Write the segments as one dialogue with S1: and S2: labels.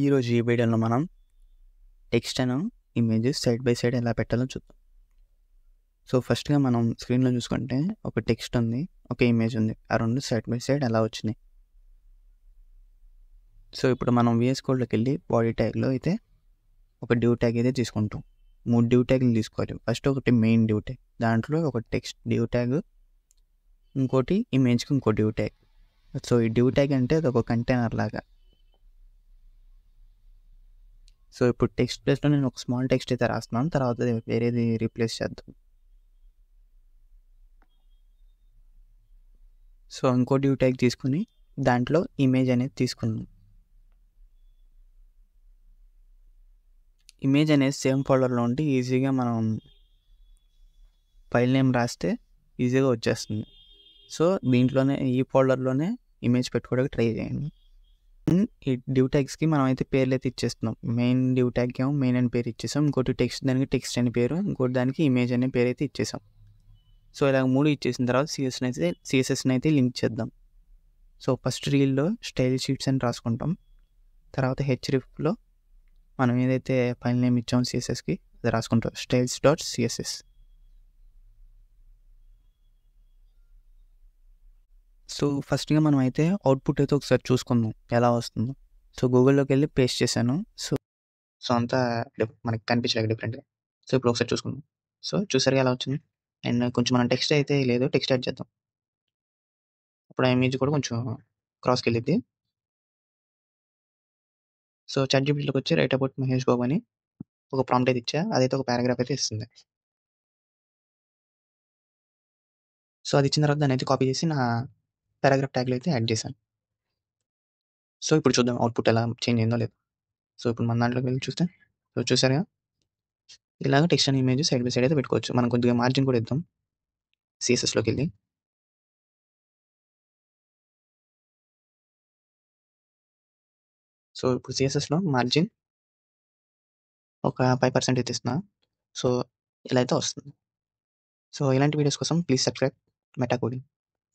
S1: ఈరోజు ఈ వీడియోలో మనం text and images side by side ఎలా పెట్టాలో చూద్దాం. సో ఫస్ట్గా మనం స్క్రీన్లో చూసుకుంటే ఒక టెక్స్ట్ ఉంది, ఒక ఇమేజ్ ఉంది. ఆ రెండు సైడ్ బై సైడ్ ఎలా వచ్చినాయి. సో ఇప్పుడు మనం VS కోడ్లోకి వెళ్ళి బాడీ ట్యాగ్లో అయితే ఒక డివ్ ట్యాగ్ అయితే తీసుకుంటాం. 3 డివ్ ట్యాగ్లు తీసుకోవాలి. ఫస్ట్ ఒకటి మెయిన్ డివ్ ట్యాగ్, దాంట్లో ఒక టెక్స్ట్ డివ్ ట్యాగ్, ఇంకోటి ఇమేజ్కి ఇంకో డివ్ ట్యాగ్. సో ఈ డివ్ ట్యాగ్ అంటే అది ఒక కంటైనర్ లాగా. సో ఇప్పుడు టెక్స్ట్ ప్లేస్లో నేను ఒక స్మాల్ టెక్స్ట్ అయితే రాస్తున్నాను, తర్వాత వేరేది రీప్లేస్ చేద్దాం. సో ఇంకో డివ్ ట్యాగ్ తీసుకుని దాంట్లో ఇమేజ్ అనేది తీసుకున్నాం. ఇమేజ్ అనేది సేమ్ ఫోల్డర్లో ఉంటే ఈజీగా మనం ఫైల్ నేమ్ రాస్తే ఈజీగా వచ్చేస్తుంది. సో దీంట్లోనే ఈ ఫోల్డర్లోనే ఇమేజ్ పెట్టుకోవడానికి ట్రై చేయండి. ఈ డివ్ ట్యాగ్స్కి మనం అయితే పేర్లు అయితే ఇచ్చేస్తున్నాం. మెయిన్ డివ్ ట్యాగ్కి ఏమో మెయిన్ అని పేరు ఇచ్చేసాం, ఇంకోటి టెక్స్ట్ దానికి టెక్స్ట్ అని పేరు, ఇంకోటి దానికి ఇమేజ్ అనే పేరు అయితే ఇచ్చేసాం. సో ఇలా 3 ఇచ్చేసిన తర్వాత సిఎస్ఎస్ని అయితే లింక్ చేద్దాం. సో ఫస్ట్ రీల్లో స్టైల్ షీట్స్ అని రాసుకుంటాం. తర్వాత హెచ్రిఫ్లో మనం ఏదైతే ఫైల్ నేమ్ ఇచ్చామో సిఎస్ఎస్కి అది రాసుకుంటాం, styles.css. సో ఫస్ట్గా మనం అయితే అవుట్పుట్ అయితే ఒకసారి చూసుకుందాం ఎలా వస్తుందో. సో గూగుల్లోకి వెళ్ళి పేస్ట్ చేశాను. సో అంతా మనకి కనిపించలేదు డిఫరెంట్గా. సో ఇప్పుడు ఒకసారి చూసుకుందాం. సో చూసారుగా ఎలా వచ్చింది. అండ్ కొంచెం మనం టెక్స్ట్ అయితే లేదు, టెక్స్ట్ యాడ్ చేద్దాం. అప్పుడు ఆ ఇమేజ్ కూడా కొంచెం క్రాస్కి వెళ్ళిద్ది. సో ChatGPTలోకి వచ్చి రైట్ అబౌట్ మహేష్ బాబు అని ఒక ప్రాంప్ట్ అయితే ఇచ్చా, అదైతే ఒక పారాగ్రాఫ్ అయితే ఇస్తుంది. సో అది ఇచ్చిన తర్వాత దాన్ని అయితే కాపీ చేసి నా పారాగ్రాఫ్ ట్యాగ్లో అయితే యాడ్ చేశాను. సో ఇప్పుడు చూద్దాం అవుట్పుట్ ఎలా చేంజ్ అయిందో లేదు. సో ఇప్పుడు మన దాంట్లోకి వెళ్ళి చూస్తే సో చూసారుగా ఇలాగ text and image side by side అయితే పెట్టుకోవచ్చు. మనం కొద్దిగా మార్జిన్ కూడా ఇద్దాం సిఎస్ఎస్లోకి వెళ్ళి. సో ఇప్పుడు సిఎస్ఎస్లో మార్జిన్ ఒక 5% అయితే ఇస్తున్నా. సో ఇలా అయితే వస్తుంది. సో ఇలాంటి వీడియోస్ కోసం please subscribe meta coding.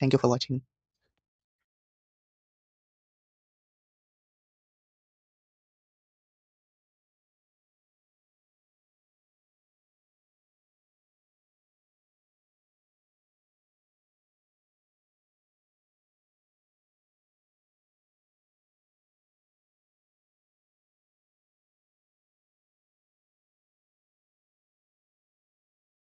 S1: Thank you for watching.